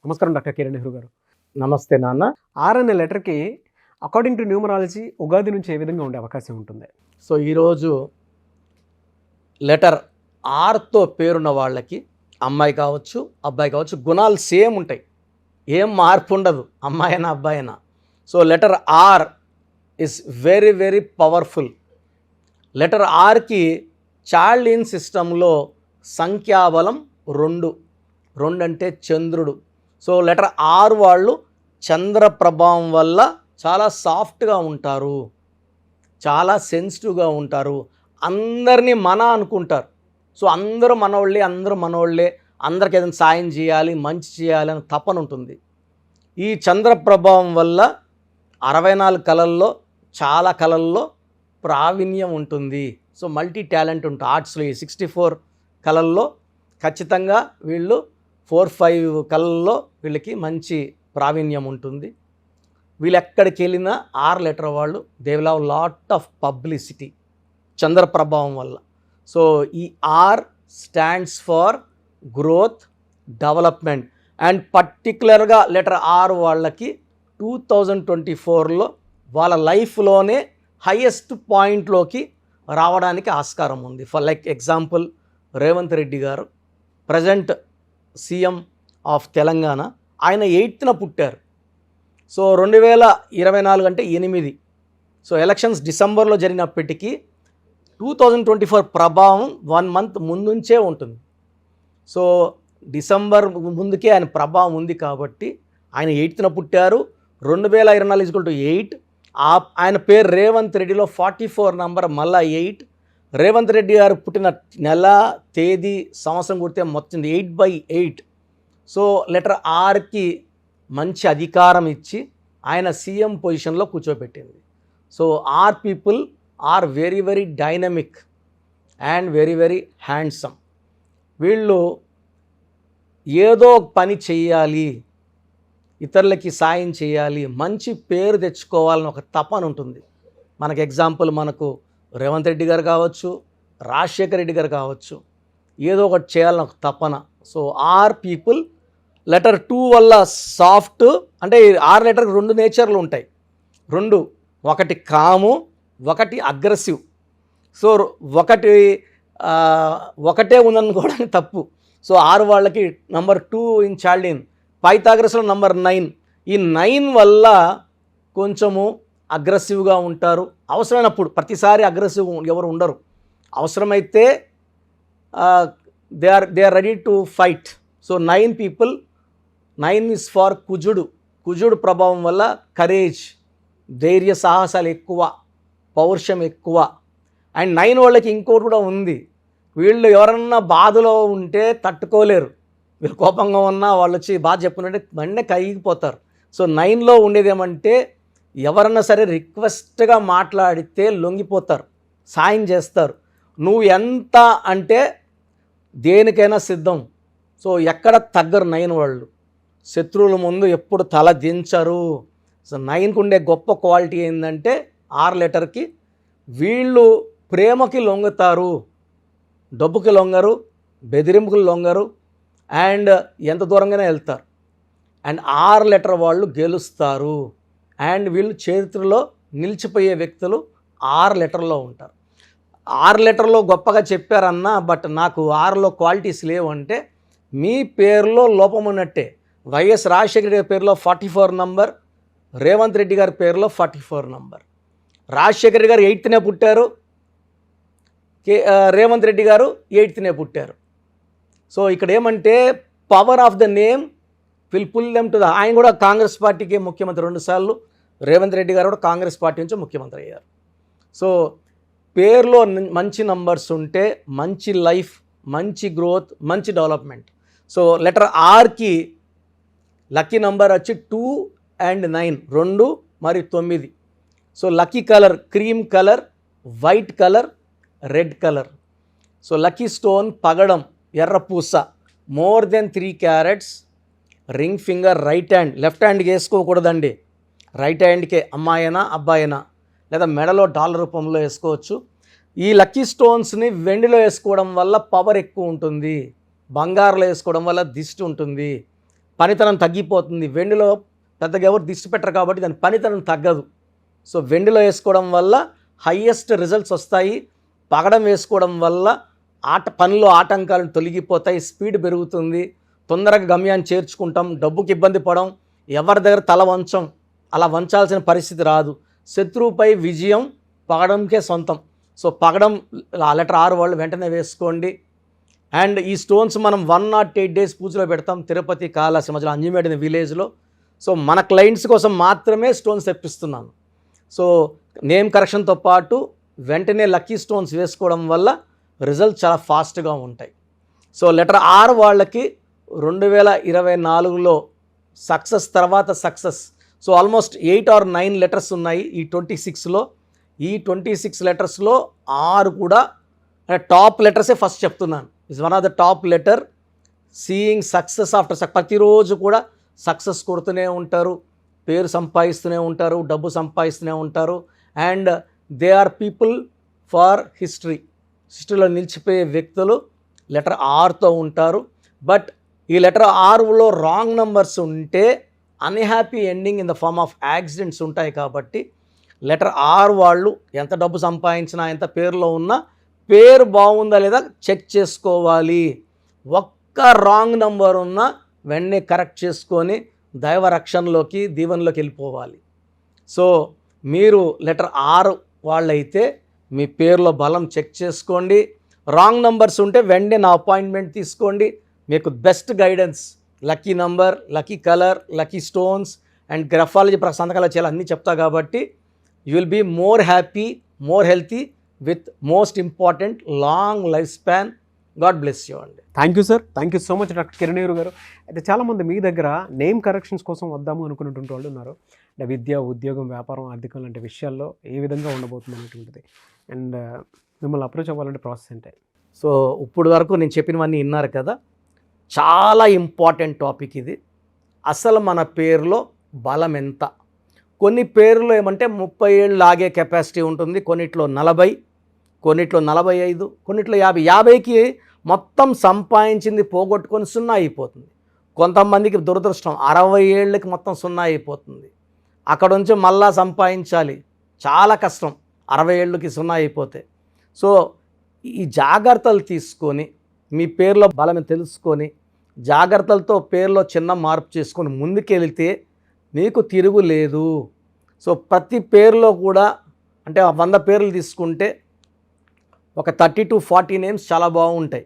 నమస్కారం డాక్టర్ కిరణ్ నెహ్రూ గారు. నమస్తే నాన్న. ఆర్ అనే లెటర్కి అకార్డింగ్ టు న్యూమరాలజీ ఉగాది నుంచి ఏ విధంగా ఉండే అవకాశం ఉంటుంది? సో ఈరోజు లెటర్ ఆర్తో పేరున్న వాళ్ళకి అమ్మాయి కావచ్చు అబ్బాయి కావచ్చు గుణాలు సేమ్ ఉంటాయి, ఏం మార్పు ఉండదు, అమ్మాయి అయినా అబ్బాయి అయినా. So letter R is very very powerful. Letter ఆర్కి చార్లిన్ సిస్టంలో సంఖ్యాబలం 2 అంటే చంద్రుడు. సో లెటర్ ఆర్ వాళ్ళు చంద్ర ప్రభావం వల్ల చాలా సాఫ్ట్గా ఉంటారు, చాలా సెన్సిటివ్గా ఉంటారు, అందరినీ మన అనుకుంటారు. సో అందరూ మనోళ్ళే, అందరికి ఏదైనా సాయం చేయాలి, మంచి చేయాలి అని తపన ఉంటుంది. ఈ చంద్ర ప్రభావం వల్ల 64 కళల్లో చాలా కళల్లో ప్రావీణ్యం ఉంటుంది. సో మల్టీ టాలెంట్ ఉంటుంది ఆర్ట్స్లో. ఈ 64 కళల్లో ఖచ్చితంగా వీళ్ళు 4-5 కళల్లో వీళ్ళకి మంచి ప్రావీణ్యం ఉంటుంది. వీళ్ళు ఎక్కడికి వెళ్ళినా ఆర్ లెటర్ వాళ్ళు they will have lot of publicity చంద్ర ప్రభావం వల్ల. సో ఈ R stands for growth, development. And పర్టికులర్గా లెటర్ ఆర్ వాళ్ళకి 2024లో వాళ్ళ లైఫ్లోనే హైయెస్ట్ పాయింట్లోకి రావడానికి ఆస్కారం ఉంది. For like example Revanth Reddy గారు ప్రజెంట్ సీఎం ఆఫ్ తెలంగాణ, ఆయన 8న పుట్టారు. సో 2024 అంటే 8. సో ఎలక్షన్స్ డిసెంబర్లో జరిగినప్పటికీ 2024 ప్రభావం 1 మంత్ ముందుంచే ఉంటుంది. సో డిసెంబర్ ముందుకే ఆయన ప్రభావం ఉంది కాబట్టి ఆయన 8న పుట్టారు. 2024 8. ఆయన పేరు రేవంత్ రెడ్డిలో 44 నంబర్ మళ్ళా 8. రేవంత్ రెడ్డి గారు పుట్టిన నెల, తేదీ, సంవత్సరం కుడితే మొత్తం 8/8. సో లెటర్ ఆర్కి మంచి అధికారం ఇచ్చి ఆయన సీఎం పొజిషన్లో కూర్చోబెట్టింది. So R people are very very dynamic and very very handsome. వీళ్ళు ఏదో పని చేయాలి, ఇతరులకి సాయం చేయాలి, మంచి పేరు తెచ్చుకోవాలని ఒక తపన ఉంటుంది. మనకు ఎగ్జాంపుల్ మనకు రేవంత్ రెడ్డి గారు కావచ్చు, రాజశేఖర్ రెడ్డి గారు కావచ్చు, ఏదో ఒకటి చేయాలని ఒక తపన. సో ఆర్ పీపుల్ లెటర్ 2 వల్ల సాఫ్ట్, అంటే ఆర్ లెటర్కి 2 నేచర్లు ఉంటాయి. 2, ఒకటి కాము, ఒకటి అగ్రెసివ్. సో ఒకటే ఉందనుకోవడానికి తప్పు. సో ఆరు వాళ్ళకి నంబర్ 2 ఇన్ చార్లిన్, పైథాగరస్లో నంబర్ 9. ఈ 9 వల్ల కొంచెము అగ్రెసివ్గా ఉంటారు. అవసరమైనప్పుడు, ప్రతిసారి అగ్రెసివ్ ఎవరు ఉండరు. అవసరమైతే they are ready to fight. So 9 people, 9 is for కుజుడు ప్రభావం వల్ల కరేజ్, ధైర్య సాహసాలు ఎక్కువ, పౌరుషం ఎక్కువ. అండ్ 9 వాళ్ళకి ఇంకోటి కూడా ఉంది, వీళ్ళు ఎవరన్నా బాధలో ఉంటే తట్టుకోలేరు. వీళ్ళు కోపంగా ఉన్నా వాళ్ళు వచ్చి బాధ చెప్పుకుంటే వెంటనే కరిగిపోతారు. సో 9లో ఉండేది ఏమంటే ఎవరన్నా సరే రిక్వెస్ట్గా మాట్లాడితే లొంగిపోతారు, సాయం చేస్తారు. నువ్వు ఎంత అంటే దేనికైనా సిద్ధం. సో ఎక్కడ తగ్గరు 9 వాళ్ళు. శత్రువుల ముందు ఎప్పుడు తల దించరు. సో 9కు ఉండే గొప్ప క్వాలిటీ ఏంటంటే ఆర్ లెటర్కి వీళ్ళు ప్రేమకి లొంగుతారు, డబ్బుకి లొంగరు, బెదిరింపుకి లొంగరు, అండ్ ఎంత దూరంగానే వెళ్తారు. అండ్ ఆర్ లెటర్ వాళ్ళు గెలుస్తారు. అండ్ వీళ్ళు చరిత్రలో నిలిచిపోయే వ్యక్తులు ఆర్ లెటర్లో ఉంటారు. ఆర్ లెటర్లో గొప్పగా చెప్పారన్నా, బట్ నాకు ఆర్లో క్వాలిటీస్ లేవు అంటే మీ పేరులో లోపం ఉన్నట్టే. వైఎస్ రాజశేఖర రెడ్డి పేరులో 44 నంబర్, రేవంత్ రెడ్డి గారి పేరులో 44 నంబర్. రాజశేఖర రెడ్డి గారు 8నే పుట్టారు, రేవంత్ రెడ్డి గారు 8నే పుట్టారు. సో ఇక్కడ ఏమంటే power of the name will pull them to the. ఆయన కూడా కాంగ్రెస్ పార్టీకి ముఖ్యమంత్రి 2 సార్లు, రేవంత్ రెడ్డి గారు కూడా కాంగ్రెస్ పార్టీ నుంచి ముఖ్యమంత్రి అయ్యారు. సో పేరులో మంచి నంబర్స్ ఉంటే మంచి లైఫ్, మంచి గ్రోత్, మంచి డెవలప్మెంట్. సో లెటర్ ఆర్కి లక్కీ నంబర్ వచ్చి 2 and 9, 2 మరియు 9. So lucky colour cream colour, white colour, red colour. So lucky stone పగడం, ఎర్రపూస, more than 3 carats. Ring finger right hand, left హ్యాండ్కి వేసుకోకూడదండి, రైట్ హ్యాండ్కే, అమ్మాయినా అబ్బాయినా, లేదా మెడలో డాలర్ రూపంలో వేసుకోవచ్చు. ఈ లక్కీ స్టోన్స్ని వెండిలో వేసుకోవడం వల్ల పవర్ ఎక్కువ ఉంటుంది, బంగారులో వేసుకోవడం వల్ల దిష్టి ఉంటుంది. పనితనం తగ్గిపోతుంది. వెండిలో పెద్దగా ఎవరు దిష్టి పెట్టరు కాబట్టి దాని పనితనం తగ్గదు. సో వెండిలో వేసుకోవడం వల్ల హయ్యెస్ట్ రిజల్ట్స్ వస్తాయి. పగడం వేసుకోవడం వల్ల పనిలో ఆటంకాలను తొలగిపోతాయి, స్పీడ్ పెరుగుతుంది, తొందరగా గమ్యాన్ని చేర్చుకుంటాం, డబ్బుకి ఇబ్బంది పడం, ఎవరి దగ్గర తల వంచం, అలా వంచాల్సిన పరిస్థితి రాదు. శత్రువుపై విజయం పగడంకే సొంతం. సో పగడం లెటర్ R వాళ్ళు వెంటనే వేసుకోండి. అండ్ ఈ స్టోన్స్ మనం 108 days పూజలో పెడతాం తిరుపతి కాళహస్తి మధ్యలో అంజిమేడ్ అనే విలేజ్లో. సో మన క్లయింట్స్ కోసం మాత్రమే స్టోన్స్ తెప్పిస్తున్నాను. సో నేమ్ కరెక్షన్తో పాటు వెంటనే లక్కీ స్టోన్స్ వేసుకోవడం వల్ల రిజల్ట్ చాలా ఫాస్ట్గా ఉంటాయి. సో లెటర్ R వాళ్ళకి 2024లో సక్సెస్ తర్వాత success. So almost 8 or 9 letters ఉన్నాయి ఈ 26లో. ఈ 26 లెటర్స్లో R కూడా టాప్ లెటర్సే ఫస్ట్ చెప్తున్నాను. Is one of the top letter. Seeing success after ప్రతిరోజు కూడా సక్సెస్ కొడుతూనే ఉంటారు, పేరు సంపాదిస్తూనే ఉంటారు, డబ్బు సంపాదిస్తూనే ఉంటారు. And they are people for హిస్టరీలో నిలిచిపోయే వ్యక్తులు లెటర్ Rతో ఉంటారు. బట్ ఈ లెటర్ Rలో రాంగ్ నెంబర్స్ ఉంటే unhappy ending in the form of accidents ఉంటాయి. కాబట్టి లెటర్ R వాళ్ళు ఎంత డబ్బు సంపాదించినా, ఎంత పేరులో ఉన్నా పేరు బాగుందా లేదా చెక్ చేసుకోవాలి. ఒక్క రాంగ్ నెంబర్ ఉన్నా వెంటనే కరెక్ట్ చేసుకొని దైవ రక్షణలోకి దీవెనలోకి వెళ్ళిపోవాలి. సో మీరు లెటర్ R వాళ్ళైతే మీ పేరులో బలం చెక్ చేసుకోండి. రాంగ్ నంబర్స్ ఉంటే వెంటనే నా అపాయింట్మెంట్ తీసుకోండి. మీకు best guidance, lucky number, lucky colour, lucky stones and graphology సంతకాలు చేయాలి అన్నీ చెప్తా. కాబట్టి you will be more happy, more healthy with most important long life span. God bless you అండి. Thank you sir. Thank you so much doctor Kiran గారు. అయితే చాలామంది మీ దగ్గర నేమ్ కరెక్షన్స్ కోసం వద్దాము అనుకున్నటువంటి వాళ్ళు ఉన్నారు. అంటే విద్య, ఉద్యోగం, వ్యాపారం, ఆర్థికం లాంటి విషయాల్లో ఏ విధంగా ఉండబోతుంది అనేటువంటిది. అండ్ మిమ్మల్ని అప్రోచ్ అవ్వాలంటే ప్రాసెస్ ఏంటి? సో ఇప్పుడు వరకు నేను చెప్పినవన్నీ విన్నారు కదా. చాలా ఇంపార్టెంట్ టాపిక్ ఇది. అసలు మన పేరులో బలం ఎంత? కొన్ని పేర్లు ఏమంటే 30 ఏళ్ళు లాగే కెపాసిటీ ఉంటుంది, కొన్నిట్లో 40, కొన్నిట్లో 45, కొన్నిట్లో 50. 50కి మొత్తం సంపాదించింది పోగొట్టుకొని 0 అయిపోతుంది. కొంతమందికి దురదృష్టం 60 ఏళ్ళకి మొత్తం 0 అయిపోతుంది. అక్కడ నుంచి మళ్ళా సంపాదించాలి, చాలా కష్టం 60 ఏళ్ళకి 0 అయిపోతే. సో ఈ జాగ్రత్తలు తీసుకొని మీ పేరులో బలం తెలుసుకొని జాగ్రత్తలతో పేరులో చిన్న మార్పు చేసుకొని ముందుకెళ్తే మీకు తిరుగులేదు. సో ప్రతి పేరులో కూడా అంటే 100 పేర్లు తీసుకుంటే ఒక 30 to 40 నేమ్స్ చాలా బాగుంటాయి,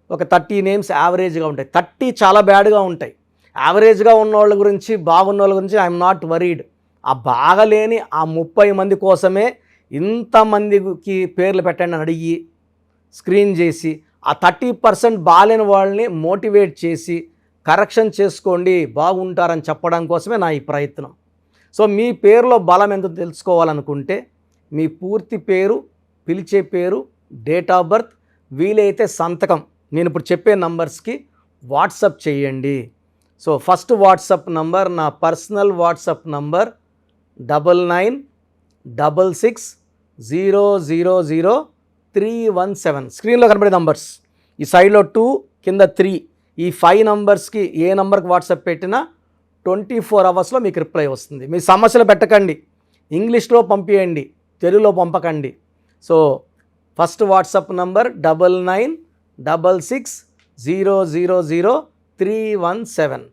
ఒక 30 నేమ్స్ యావరేజ్గా ఉంటాయి, 30 చాలా బ్యాడ్గా ఉంటాయి. యావరేజ్గా ఉన్న వాళ్ళ గురించి, బాగున్న వాళ్ళ గురించి ఐఎమ్ నాట్ వరీడ్. ఆ బాగలేని ఆ 30 మంది కోసమే ఇంతమందికి పేర్లు పెట్టండి అని అడిగి స్క్రీన్ చేసి ఆ 30% బాగాలేని వాళ్ళని మోటివేట్ చేసి కరెక్షన్ చేసుకోండి, బాగుంటారని చెప్పడం కోసమే నా ఈ ప్రయత్నం. సో మీ పేరులో బలం ఎంత తెలుసుకోవాలనుకుంటే మీ పూర్తి పేరు, పిలిచే పేరు, డేట్ ఆఫ్ బర్త్, వీలైతే సంతకం నేను ఇప్పుడు చెప్పే నంబర్స్కి వాట్సప్ చేయండి. సో ఫస్ట్ వాట్సప్ నంబర్, నా పర్సనల్ వాట్సప్ నంబర్ 9966000317. స్క్రీన్లో కనబడే నంబర్స్, ఈ సైడ్లో 2, కింద 3, ఈ 5 నంబర్స్కి ఏ నంబర్కి వాట్సాప్ పెట్టినా 24 అవర్స్లో మీకు రిప్లై వస్తుంది. మీ సమస్యలు పెట్టకండి, ఇంగ్లీష్లో పంపించండి, తెలుగులో పంపకండి. So first WhatsApp number 9966000317.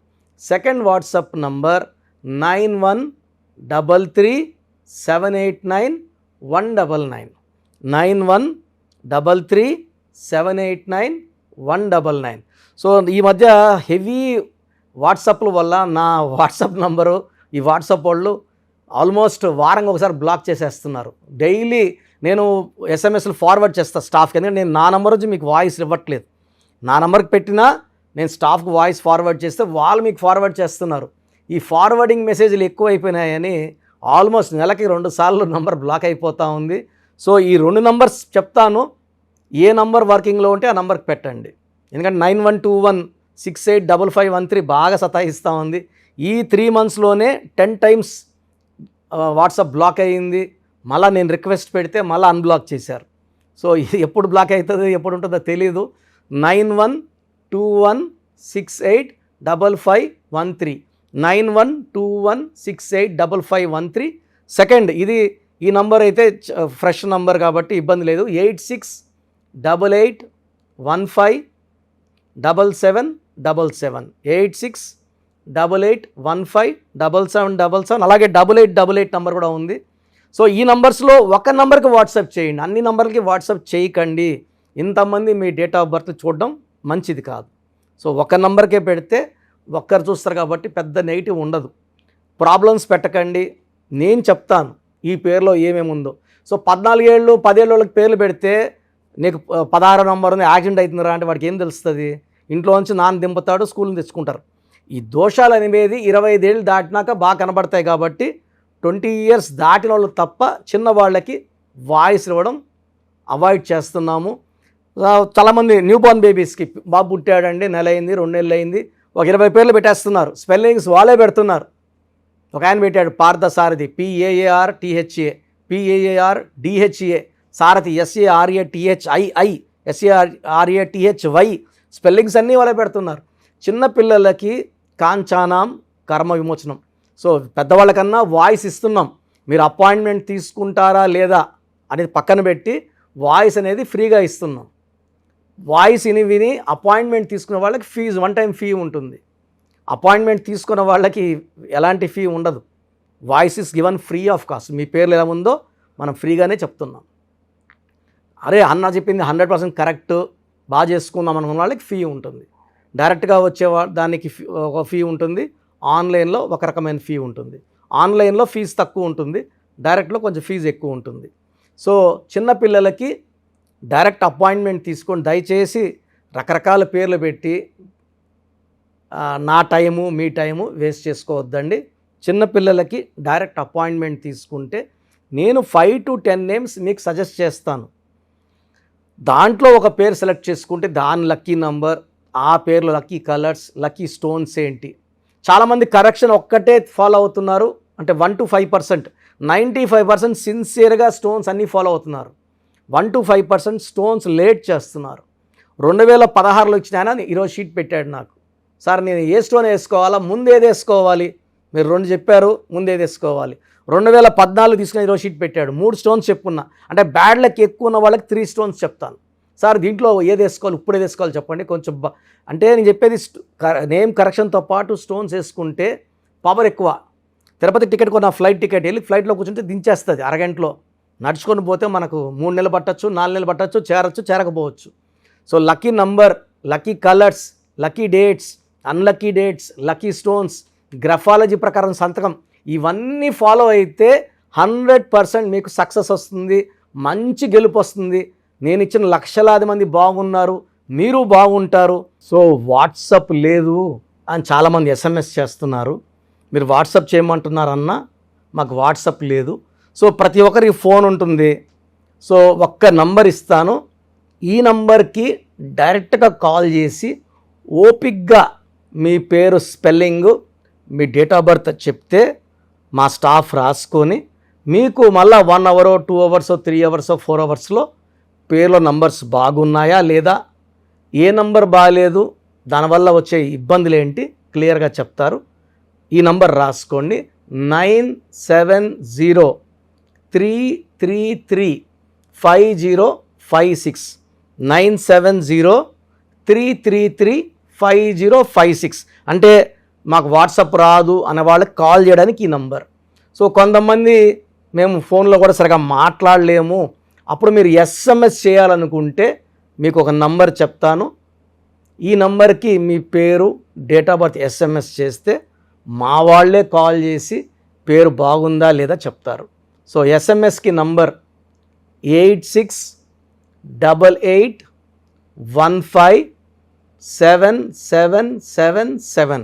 Second WhatsApp number 9133789199. 9133789199. So ఈ మధ్య హెవీ వాట్సాప్ల వల్ల నా వాట్సాప్ నంబరు ఈ వాట్సాప్ వాళ్ళు ఆల్మోస్ట్ వారంగా ఒకసారి బ్లాక్ చేసేస్తున్నారు. డైలీ నేను ఎస్ఎంఎస్లు ఫార్వర్డ్ చేస్తాను స్టాఫ్కి, ఎందుకంటే నేను నా నెంబర్ నుంచి మీకు వాయిస్ ఇవ్వట్లేదు. నా నెంబర్కి పెట్టినా నేను స్టాఫ్కి వాయిస్ ఫార్వర్డ్ చేస్తే వాళ్ళు మీకు ఫార్వర్డ్ చేస్తున్నారు. ఈ ఫార్వర్డింగ్ మెసేజ్లు ఎక్కువైపోయినాయని ఆల్మోస్ట్ నెలకి 2 సార్లు నంబర్ బ్లాక్ అయిపోతూ ఉంది. సో ఈ 2 నంబర్స్ చెప్తాను, ఏ నంబర్ వర్కింగ్లో ఉంటే ఆ నంబర్కి పెట్టండి. ఎందుకంటే 9121685513 బాగా సతాయిస్తూ ఉంది. ఈ 3 monthsలోనే 10 times వాట్సాప్ బ్లాక్ అయ్యింది. మళ్ళీ నేను రిక్వెస్ట్ పెడితే మళ్ళీ అన్బ్లాక్ చేశారు. సో ఇది ఎప్పుడు బ్లాక్ అవుతుంది, ఎప్పుడు ఉంటుందో తెలీదు. 912168 9123 9121685513. సెకండ్ ఇది ఈ నంబర్ అయితే ఫ్రెష్ నంబర్ కాబట్టి ఇబ్బంది లేదు. 8688157777 8688157777 అలాగే 8888 నంబర్ కూడా ఉంది. సో ఈ నంబర్స్లో ఒక నంబర్కి వాట్సాప్ చేయండి, అన్ని నంబర్లకి వాట్సాప్ చేయకండి. ఇంతమంది మీ డేట్ ఆఫ్ బర్త్ చూడడం మంచిది కాదు. సో ఒక నంబర్కే పెడితే ఒక్కరు చూస్తారు కాబట్టి పెద్ద నెగిటివ్ ఉండదు. ప్రాబ్లమ్స్ పెట్టకండి, నేను చెప్తాను ఈ పేరులో ఏమేమి ఉందో. సో 14 ఏళ్ళు 10 ఏళ్ళ వాళ్ళకి పేర్లు పెడితే నీకు 16 నంబర్ ఉంది యాక్సిడెంట్ అవుతుందిరా అంటే వాడికి ఏం తెలుస్తుంది? ఇంట్లో నుంచి నాన్న దింపుతాడు, స్కూల్ని తెచ్చుకుంటారు. ఈ దోషాలు అనేది 25 ఏళ్ళు దాటినాక బాగా కనబడతాయి కాబట్టి 20 ఇయర్స్ దాటిన వాళ్ళు తప్ప చిన్న వాళ్ళకి వాయిస్ ఇవ్వడం అవాయిడ్ చేస్తున్నాము. చాలామంది న్యూ బోర్న్ బేబీస్కి బాబు పుట్టాడండి, నెల అయింది 2 నెలలు అయింది, ఒక 20 పేర్లు పెట్టేస్తున్నారు. స్పెల్లింగ్స్ వాళ్ళే పెడుతున్నారు. ఒక ఆయన పెట్టాడు పార్థసారథి PAARTHA PAARDHA, సారథి SARATHII SARATHY, స్పెల్లింగ్స్ అన్నీ వాళ్ళే పెడుతున్నారు. చిన్నపిల్లలకి కాంచానాం కర్మ విమోచనం. సో పెద్దవాళ్ళకన్నా వాయిస్ ఇస్తున్నాం. మీరు అపాయింట్మెంట్ తీసుకుంటారా లేదా అనేది పక్కన పెట్టి వాయిస్ అనేది ఫ్రీగా ఇస్తున్నాం. వాయిస్ విని అపాయింట్మెంట్ తీసుకునే వాళ్ళకి ఫీజు 1 టైం ఫీ ఉంటుంది. అపాయింట్మెంట్ తీసుకున్న వాళ్ళకి ఎలాంటి ఫీ ఉండదు. Voice is given free of cost. మీ పేర్లు ఎలా ఉందో మనం ఫ్రీగానే చెప్తున్నాం. అరే అన్న చెప్పింది 100% కరెక్ట్, బాగా చేసుకుందాం అనుకున్న వాళ్ళకి ఫీ ఉంటుంది. డైరెక్ట్గా వచ్చే దానికి ఒక ఫీ ఉంటుంది, ఆన్లైన్లో ఒక రకమైన ఫీ ఉంటుంది. ఆన్లైన్లో ఫీజు తక్కువ ఉంటుంది, డైరెక్ట్లో కొంచెం ఫీజు ఎక్కువ ఉంటుంది. సో చిన్నపిల్లలకి డైరెక్ట్ అపాయింట్మెంట్ తీసుకొని దయచేసి రకరకాల పేర్లు పెట్టి నా టైము మీ టైము వేస్ట్ చేసుకోవద్దండి. చిన్నపిల్లలకి డైరెక్ట్ అపాయింట్మెంట్ తీసుకుంటే నేను 5 to 10 నేమ్స్ మీకు సజెస్ట్ చేస్తాను. దాంట్లో ఒక పేరు సెలెక్ట్ చేసుకుంటే దాని లక్కీ నంబర్, ఆ పేర్లు లక్కీ కలర్స్, లక్కీ స్టోన్స్ ఏంటి. చాలామంది కరెక్షన్ ఒక్కటే ఫాలో అవుతున్నారు, అంటే 1 to 5%. 95% సిన్సియర్గా స్టోన్స్ అన్నీ ఫాలో అవుతున్నారు. 1 to 5% స్టోన్స్ లేట్ చేస్తున్నారు. 2016లో ఇచ్చిన ఆయన ఈరోజు షీట్ పెట్టాడు నాకు, సార్ నేను ఏ స్టోన్ వేసుకోవాలా, ముందేది వేసుకోవాలి, మీరు 2 చెప్పారు, ముందేది వేసుకోవాలి. 2014 తీసుకుని ఈరోజు షీట్ పెట్టాడు, 3 స్టోన్స్ చెప్పుకున్నా. అంటే బ్యాడ్ లక్ ఎక్కువ ఉన్న వాళ్ళకి 3 స్టోన్స్ చెప్తాను. సార్ దీంట్లో ఏది వేసుకోవాలి, ఇప్పుడు ఏది వేసుకోవాలి చెప్పండి కొంచెం. అంటే నేను చెప్పేది నేమ్ కరెక్షన్తో పాటు స్టోన్స్ వేసుకుంటే పవర్ ఎక్కువ. తిరుపతి టికెట్ కొన్న ఫ్లైట్ టికెట్ వెళ్ళి ఫ్లైట్లో కూర్చుంటే దించేస్తుంది అరగంటలో. నడుచుకొని పోతే మనకు 3 నెలలు పట్టచ్చు, 4 నెలలు పట్టచ్చు, చేరకపోవచ్చు. So lucky number, lucky colours, lucky dates, unlucky dates, lucky stones, graphology ప్రకారం సంతకం, ఇవన్నీ ఫాలో అయితే 100% మీకు సక్సెస్ వస్తుంది, మంచి గెలుపు వస్తుంది. నేను ఇచ్చిన లక్షలాది మంది బాగున్నారు, మీరు బాగుంటారు. సో వాట్సాప్ లేదు అని చాలామంది SMS చేస్తున్నారు. మీరు వాట్సాప్ చేయమంటున్నారన్నా, మాకు వాట్సాప్ లేదు. సో ప్రతి ఒక్కరికి ఫోన్ ఉంటుంది. సో ఒక్క నంబర్ ఇస్తాను, ఈ నంబర్కి డైరెక్ట్గా కాల్ చేసి ఓపిక్గా మీ పేరు spelling, me date of birth చెప్తే మా స్టాఫ్ రాసుకొని మీకు మళ్ళీ 1 hour 2 hours 3 hours 4 hours పేర్లో నంబర్స్ బాగున్నాయా లేదా, ఏ నంబర్ బాగాలేదు, దానివల్ల వచ్చే ఇబ్బందులు ఏంటి క్లియర్గా చెప్తారు. ఈ నంబర్ రాసుకోండి, 9703335056 9703335056. అంటే మాకు వాట్సాప్ రాదు అనే వాళ్ళకి కాల్ చేయడానికి ఈ నంబర్. సో కొంతమంది మేము ఫోన్లో కూడా సరిగా మాట్లాడలేము, అప్పుడు మీరు SMS చేయాలనుకుంటే మీకు ఒక నంబర్ చెప్తాను. ఈ నంబర్కి మీ పేరు, డేట్ ఆఫ్ బర్త్ SMS చేస్తే మా వాళ్ళే కాల్ చేసి పేరు బాగుందా లేదా చెప్తారు. సో SMSకి నంబర్ 8688157777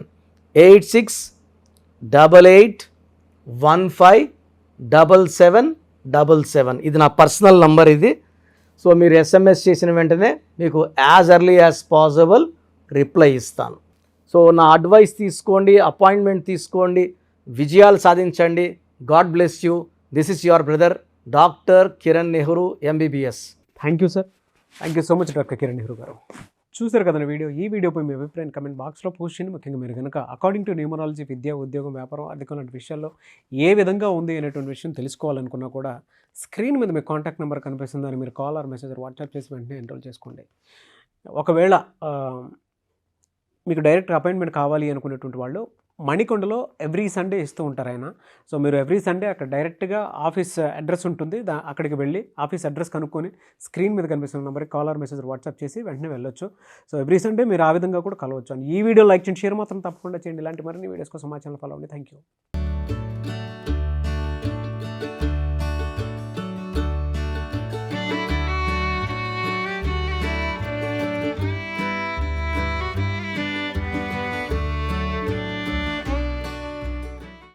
8688157777. ఇది నా పర్సనల్ నంబర్ ఇది. సో మీరు SMS చేసిన వెంటనే మీకు as early as possible reply ఇస్తాను. సో నా అడ్వైస్ తీసుకోండి, అపాయింట్మెంట్ తీసుకోండి, విజయాలు సాధించండి. God bless you. This is your brother doctor Kiran Nehru MBBS. Thank you sir, thank you so much doctor Kiran Nehru గారు. చూసారు కదండి వీడియో. ఈ వీడియోపై మీ అభిప్రాయం కమెంట్ బాక్స్లో పోస్ట్ చేయండి. ముఖ్యంగా మీరు కనుక అకార్డింగ్ టు న్యూమరాలజీ విద్య, ఉద్యోగం, వ్యాపారం, ఆర్థికం లాంటి విషయాల్లో ఏ విధంగా ఉంది అనేటువంటి విషయం తెలుసుకోవాలనుకున్నా కూడా స్క్రీన్ మీద మీ కాంటాక్ట్ నెంబర్ కనిపిస్తుంది. దాన్ని మీరు కాల్ ఆర్ మెసేజ్ వాట్సాప్ చేసి వెంటనే ఎన్రోల్ చేసుకోండి. ఒకవేళ మీకు డైరెక్ట్ అపాయింట్మెంట్ కావాలి అనుకునేటువంటి వాళ్ళు మణికొండలో ఎవ్రీ సండే ఇస్తూ ఉంటారు ఆయన. సో మీరు ఎవ్రీ సండే అక్కడ డైరెక్ట్గా ఆఫీస్ అడ్రస్ ఉంటుంది, అక్కడికి వెళ్ళి ఆఫీస్ అడ్రస్ కనుక్కొని స్క్రీన్ మీద కనిపిస్తున్న నెంబర్కి కాల్ ఆర్ మెసేజ్ వాట్సాప్ చేసి వెంటనే వెళ్ళొచ్చు. సో ఎవ్రీ సండే మీరు ఆ విధంగా కూడా కలవచ్చు. అండ్ ఈ వీడియో లైక్ చేయండి, షేర్ మాత్రం తప్పకుండా చేయండి. ఇలాంటి మరిన్ని వీడియోస్ కోసం మా ఛానల్ ఫాలో అవ్వండి. Thank you.